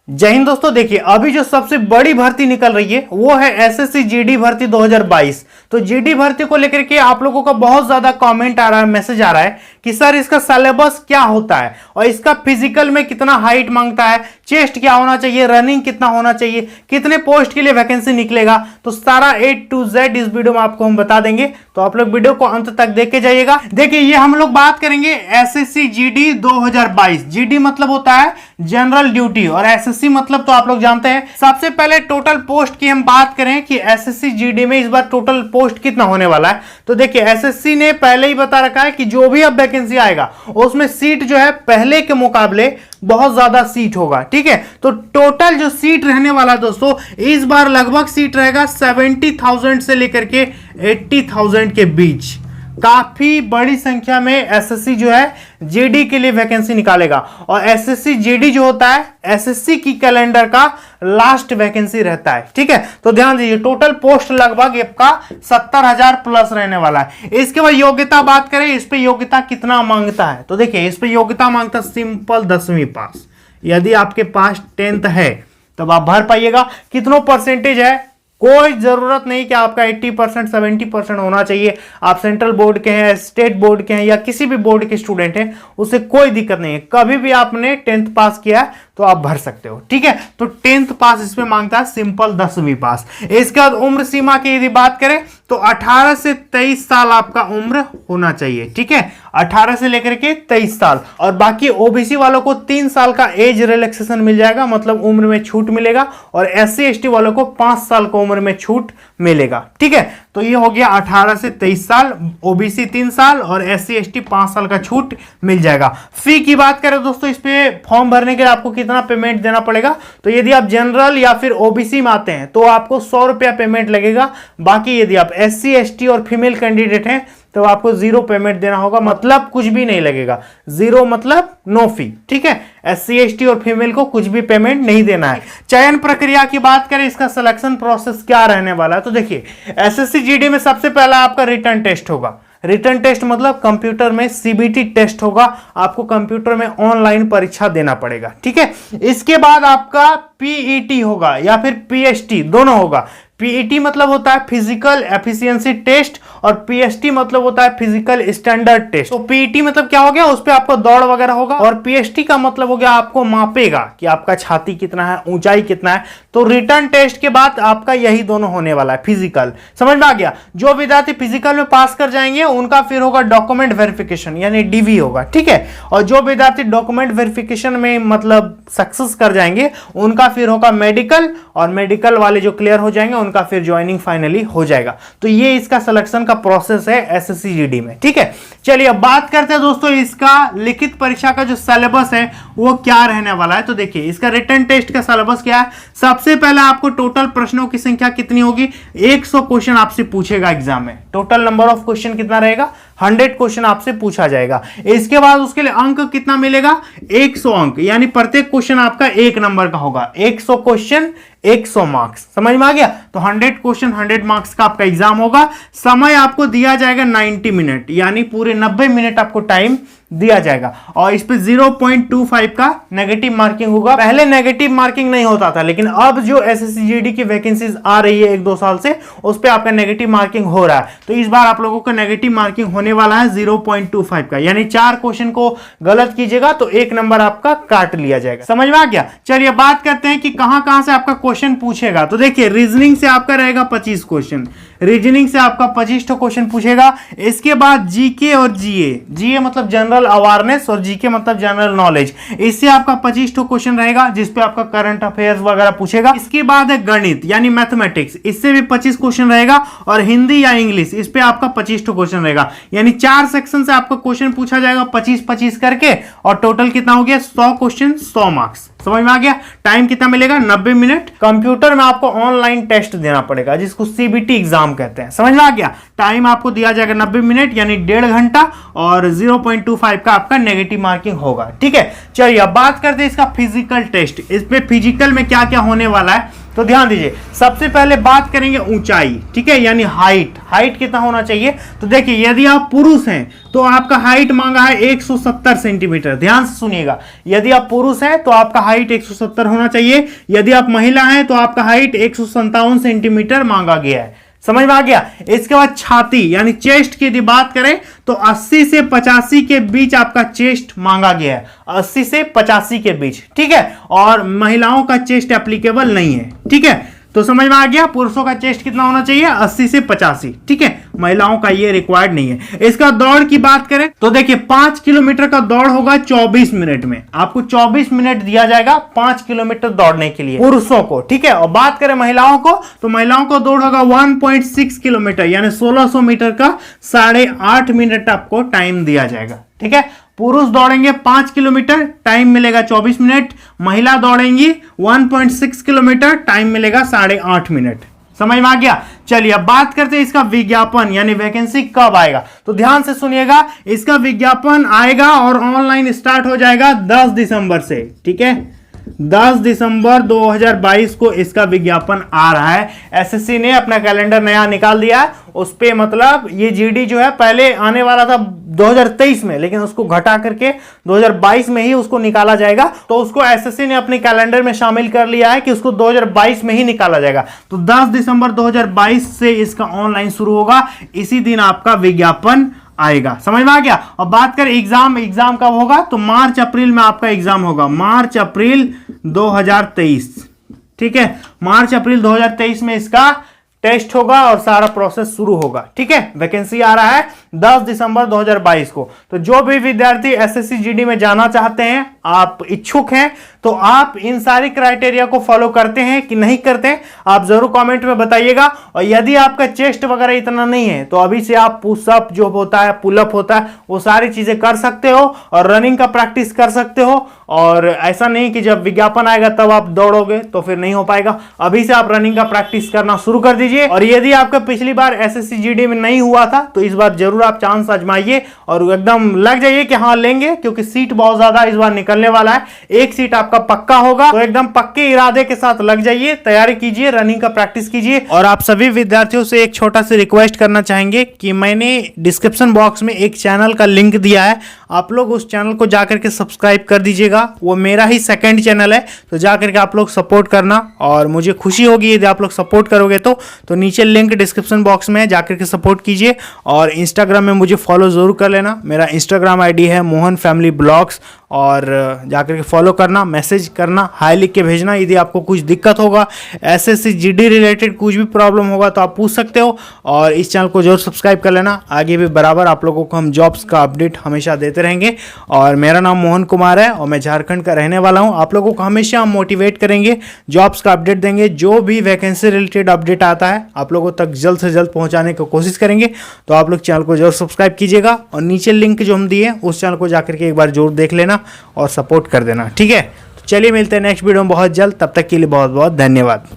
जय हिंद दोस्तों। देखिए अभी जो सबसे बड़ी भर्ती निकल रही है वो है एसएससी जीडी भर्ती 2022। तो जीडी भर्ती को लेकर के आप लोगों का बहुत ज्यादा कमेंट आ रहा है, मैसेज आ रहा है कि सर इसका सिलेबस क्या होता है और इसका फिजिकल में कितना हाइट मांगता है, चेस्ट क्या होना चाहिए, रनिंग कितना होना चाहिए, कितने पोस्ट के लिए वैकेंसी निकलेगा। तो सारा A to Z इस वीडियो में आपको हम बता देंगे, तो आप लोग वीडियो को अंत तक देख के जाइएगा। देखिए ये हम लोग बात करेंगे एसएससी जीडी 2022। जीडी मतलब होता है जनरल ड्यूटी और एसएससी मतलब तो आप लोग जानते हैं। सबसे पहले टोटल पोस्ट की हम बात करें कि एसएससी जीडी में इस बार टोटल पोस्ट कितना होने वाला है। तो देखिए एसएससी ने पहले ही बता रखा है कि जो भी अब वैकेंसी आएगा उसमें सीट जो है पहले के मुकाबले बहुत ज्यादा सीट होगा। ठीक है, तो टोटल जो सीट रहने वाला दोस्तों इस बार लगभग सीट रहेगा 70,000 से लेकर के 80,000 के बीच। काफी बड़ी संख्या में एसएससी जो है जीडी के लिए वैकेंसी निकालेगा और एसएससी जीडी जो होता है एसएससी की कैलेंडर का लास्ट वैकेंसी रहता है। ठीक है, तो ध्यान दीजिए टोटल पोस्ट लगभग आपका 70,000 प्लस रहने वाला है। इसके बाद योग्यता बात करें, इस पे योग्यता कितना मांगता है। तो देखिए इस पे योग्यता मांगता सिंपल 10वीं पास। यदि आपके पास 10th है तब आप भर पाइएगा। कितनों परसेंटेज है, कोई जरूरत नहीं कि आपका 80% 70% होना चाहिए। आप सेंट्रल बोर्ड के हैं, स्टेट बोर्ड के हैं या किसी भी बोर्ड के स्टूडेंट हैं, उससे कोई दिक्कत नहीं है। कभी भी आपने 10th पास किया है तो आप भर सकते हो। ठीक है, तो 10th पास इसमें मांगता है सिंपल 10वीं पास। इसके बाद उम्र सीमा की यदि बात करें तो 18 से 23 साल आपका उम्र होना चाहिए। ठीक है, 18 से लेकर के 23 साल। और बाकी ओबीसी वालों को 3 साल का एज रिलैक्सेशन मिल जाएगा, मतलब उम्र में छूट मिलेगा। और एससी एसटी वालों को 5 साल की उम्र में छूट मिलेगा। ठीक है, तो ये हो गया 18 से 23 साल, ओबीसी 3 साल और एससी एसटी 5 साल का छूट मिल जाएगा। फी की बात करें दोस्तों, इस पे फॉर्म भरने के लिए आपको कितना पेमेंट देना पड़ेगा। तो यदि आप जनरल या फिर ओबीसी में आते हैं तो आपको 100 रुपया पेमेंट लगेगा। बाकी यदि आप एससी एसटी और फीमेल कैंडिडेट हैं तो आपको 0 पेमेंट देना होगा, मतलब कुछ भी नहीं लगेगा। 0 मतलब नो फी। ठीक है, एससी एसटी और फीमेल को कुछ भी पेमेंट नहीं देना है। चयन प्रक्रिया की बात करें, इसका सिलेक्शन प्रोसेस क्या रहने वाला है। तो देखिए एसएससी जीडी में सबसे पहला आपका रिटन टेस्ट होगा। रिटन टेस्ट मतलब कंप्यूटर में सीबीटी टेस्ट होगा, आपको कंप्यूटर में ऑनलाइन परीक्षा देना पड़ेगा। ठीक है, इसके बाद आपका पीईटी होगा या फिर पीएसटी, दोनों होगा। पीईटी मतलब होता है फिजिकल एफिशिएंसी टेस्ट और पीएसटी मतलब होता है फिजिकल स्टैंडर्ड टेस्ट। तो पीईटी मतलब क्या हो गया, उस पे आपको दौड़ वगैरह होगा। और पीएसटी का मतलब हो गया आपको मापेगा कि आपका छाती कितना है, ऊंचाई कितना है। तो रिटर्न टेस्ट के बाद आपका यही दोनों होने वाला है, फिजिकल। समझ में आ गया। जो विद्यार्थी फिजिकल में पास कर जाएंगे उनका फिर होगा डॉक्यूमेंट वेरिफिकेशन यानी डीवी होगा। ठीक है, और जो विद्यार्थी डॉक्यूमेंट वेरिफिकेशन में मतलब सक्सेस कर जाएंगे उनका फिर होगा मेडिकल, और मेडिकल वाले जो क्लियर हो जाएंगे उनका फिर ज्वाइनिंग फाइनली हो जाएगा। तो ये इसका सिलेक्शन का प्रोसेस है एसएससी जीडी में। ठीक है, चलिए अब बात करते हैं दोस्तों इसका लिखित परीक्षा का जो सिलेबस है वो क्या रहने वाला है। तो देखिए इसका रिटन टेस्ट का सिलेबस क्या है। सबसे पहले आपको टोटल प्रश्नों की संख्या कितनी होगी, 100 क्वेश्चन आपसे पूछेगा एग्जाम में। टोटल नंबर ऑफ क्वेश्चन कितना रहेगा, 100 क्वेश्चन आपसे पूछा जाएगा। इसके बाद उसके लिए अंक कितना मिलेगा, 100 अंक, यानी प्रत्येक क्वेश्चन आपका 1 नंबर का होगा। 100 क्वेश्चन 100 मार्क्स। समझ में आ गया। तो 100 क्वेश्चन 100 मार्क्स का आपका एग्जाम होगा। समय आपको दिया जाएगा 90 मिनट, यानी पूरे 90 मिनट आपको टाइम दिया जाएगा। और इस पे 0.25 का नेगेटिव मार्किंग होगा। पहले नेगेटिव मार्किंग नहीं होता था, लेकिन अब जो एसएससी जीडी की वैकेंसीज आ रही है 1-2 साल से, उस पे आपका नेगेटिव मार्किंग हो रहा है। तो इस बार आप लोगों का नेगेटिव मार्किंग होने वाला है 0.25 का, यानी 4 क्वेश्चन को गलत कीजिएगा तो 1 नंबर आपका काट लिया जाएगा। समझ में आ गया। चलिए बात करते हैं कि कहां से आपका क्वेश्चन पूछेगा। तो देखिए रीजनिंग से आपका रहेगा 25 क्वेश्चन, रीजनिंग से आपका 25 क्वेश्चन पूछेगा। इसके बाद जीके और जीए, जीए मतलब जनरल अवेयरनेस और जीके मतलब जनरल नॉलेज, इससे आपका 25 क्वेश्चन रहेगा जिसपे आपका करंट अफेयर्स वगैरह पूछेगा। इसके बाद है गणित यानी मैथमेटिक्स, इससे भी 25 क्वेश्चन रहेगा। और हिंदी या इंग्लिश, इस पे आपका 25 क्वेश्चन रहेगा, यानी 4 सेक्शन से आपका क्वेश्चन पूछा जाएगा 25-25 करके। और टोटल कितना हो गया, 100 क्वेश्चन 100 मार्क्स। समझ में आ गया। टाइम कितना मिलेगा, 90 मिनट। कंप्यूटर में आपको ऑनलाइन टेस्ट देना पड़ेगा जिसको सीबीटी एग्जाम कहते हैं। समझ में आ गया। टाइम आपको दिया जाएगा 90 मिनट यानी 1.5 घंटा और 0.25 का आपका नेगेटिव मार्किंग होगा। ठीक है, चलिए अब बात करते हैं इसका फिजिकल टेस्ट। इस पे फिजिकल में क्या क्या होने वाला है। तो ध्यान दीजिए, सबसे पहले बात करेंगे ऊंचाई, ठीक है, यानी हाइट कितना होना चाहिए। तो देखिए यदि आप पुरुष हैं तो आपका हाइट मांगा है 170 सेंटीमीटर। ध्यान से सुनिएगा, यदि आप पुरुष हैं तो आपका हाइट 170 होना चाहिए, यदि आप महिला हैं तो आपका हाइट 157 सेंटीमीटर मांगा गया है। समझ में आ गया। इसके बाद छाती यानी चेस्ट की यदि बात करें तो 80 से 85 के बीच आपका चेस्ट मांगा गया है, 80 से 85 के बीच, ठीक है। और महिलाओं का चेस्ट एप्लीकेबल नहीं है, ठीक है। तो समझ में आ गया, पुरुषों का चेस्ट कितना होना चाहिए 80 से 85, ठीक है, महिलाओं का ये रिक्वायर्ड नहीं है। इसका दौड़ की बात करें तो देखिए 5 किलोमीटर का दौड़ होगा 24 मिनट में, आपको 24 मिनट दिया जाएगा 5 किलोमीटर दौड़ने के लिए पुरुषों को, ठीक है। और बात करें महिलाओं को तो महिलाओं को दौड़ होगा 1.6 किलोमीटर यानी 1600 मीटर का 8.5 मिनट आपको टाइम दिया जाएगा, ठीक है। पुरुष दौड़ेंगे 5 किलोमीटर, टाइम मिलेगा 24 मिनट। महिला दौड़ेंगी 1.6 किलोमीटर, टाइम मिलेगा 8.5 मिनट। समझ में आ गया। चलिए अब बात करते हैं इसका विज्ञापन यानी वैकेंसी कब आएगा। तो ध्यान से सुनिएगा, इसका विज्ञापन आएगा और ऑनलाइन स्टार्ट हो जाएगा 10 दिसंबर से, ठीक है। 10 दिसंबर 2022 को इसका विज्ञापन आ रहा है। एसएससी ने अपना कैलेंडर नया निकाल दिया है, उस पे मतलब ये जीडी जो है पहले आने वाला था 2023 में, लेकिन उसको घटा करके 2022 में ही उसको निकाला जाएगा। तो उसको एसएससी ने अपने कैलेंडर में शामिल कर लिया है कि उसको 2022 में ही निकाला जाएगा। तो 10 दिसंबर 2022 से इसका ऑनलाइन शुरू होगा, इसी दिन आपका विज्ञापन आएगा। समझ में आ गया। और बात करें एग्जाम कब होगा तो मार्च अप्रैल में आपका एग्जाम होगा, मार्च अप्रैल 2023, ठीक है। मार्च अप्रैल 2023 में इसका टेस्ट होगा और सारा प्रोसेस शुरू होगा, ठीक है। वैकेंसी आ रहा है 10 दिसंबर 2022 को। तो जो भी विद्यार्थी एसएससी जीडी में जाना चाहते हैं, आप इच्छुक हैं, तो आप इन सारी क्राइटेरिया को फॉलो करते हैं कि नहीं करते, आप जरूर कमेंट में बताइएगा। और यदि आपका चेस्ट वगैरह इतना नहीं है तो अभी से आप पुशअप जो होता है, पुलअप होता है, वो सारी चीजें कर सकते हो और रनिंग का प्रैक्टिस कर सकते हो। और ऐसा नहीं कि जब विज्ञापन आएगा तब आप दौड़ोगे तो फिर नहीं हो पाएगा, अभी से आप रनिंग का प्रैक्टिस करना शुरू कर दीजिए। और यदि आपका पिछली बार एसएससी जीडी में नहीं हुआ था तो इस बार जरूर आप चांस आजमाइए और एकदम लग जाइए कि हाँ लेंगे, क्योंकि सीट बहुत ज्यादा इस बार निकलने वाला है। एक सीट आपका पक्का होगा, तो एकदम पक्के इरादे के साथ लग जाइए, तैयारी कीजिए, रनिंग का प्रैक्टिस कीजिए। और आप सभी विद्यार्थियों से एक छोटा सा रिक्वेस्ट करना चाहेंगे कि मैंने डिस्क्रिप्शन बॉक्स में एक चैनल का लिंक दिया है, आप लोग उस चैनल को जाकर के सब्सक्राइब कर दीजिएगा। वो मेरा ही सेकंड चैनल है, तो जाकर के आप लोग सपोर्ट करना और मुझे खुशी होगी यदि आप लोग सपोर्ट करोगे। तो नीचे लिंक डिस्क्रिप्शन बॉक्स में है, जाकर के सपोर्ट कीजिए। और इंस्टाग्राम में मुझे फॉलो जरूर कर लेना, मेरा इंस्टाग्राम आईडी है मोहन फैमिली ब्लॉग्स, और जाकर के फॉलो करना, मैसेज करना, हाई लिख के भेजना। यदि आपको कुछ दिक्कत होगा, एसएससी जीडी रिलेटेड कुछ भी प्रॉब्लम होगा तो आप पूछ सकते हो। और इस चैनल को जरूर सब्सक्राइब कर लेना, आगे भी बराबर आप लोगों को हम जॉब्स का अपडेट हमेशा देते रहेंगे। और मेरा नाम मोहन कुमार है और मैं झारखंड का रहने वाला हूं। आप लोगों को हमेशा हम मोटिवेट करेंगे, जॉब्स का अपडेट देंगे, जो भी वैकेंसी रिलेटेड अपडेट आता है आप लोगों तक जल्द से जल्द पहुंचाने की कोशिश करेंगे। तो आप लोग चैनल को जरूर सब्सक्राइब कीजिएगा और नीचे लिंक जो हम दिए उस चैनल को जाकर के एक बार जरूर देख लेना और सपोर्ट कर देना, ठीक है। तो चलिए मिलते हैं नेक्स्ट वीडियो में बहुत जल्द, तब तक के लिए बहुत बहुत धन्यवाद।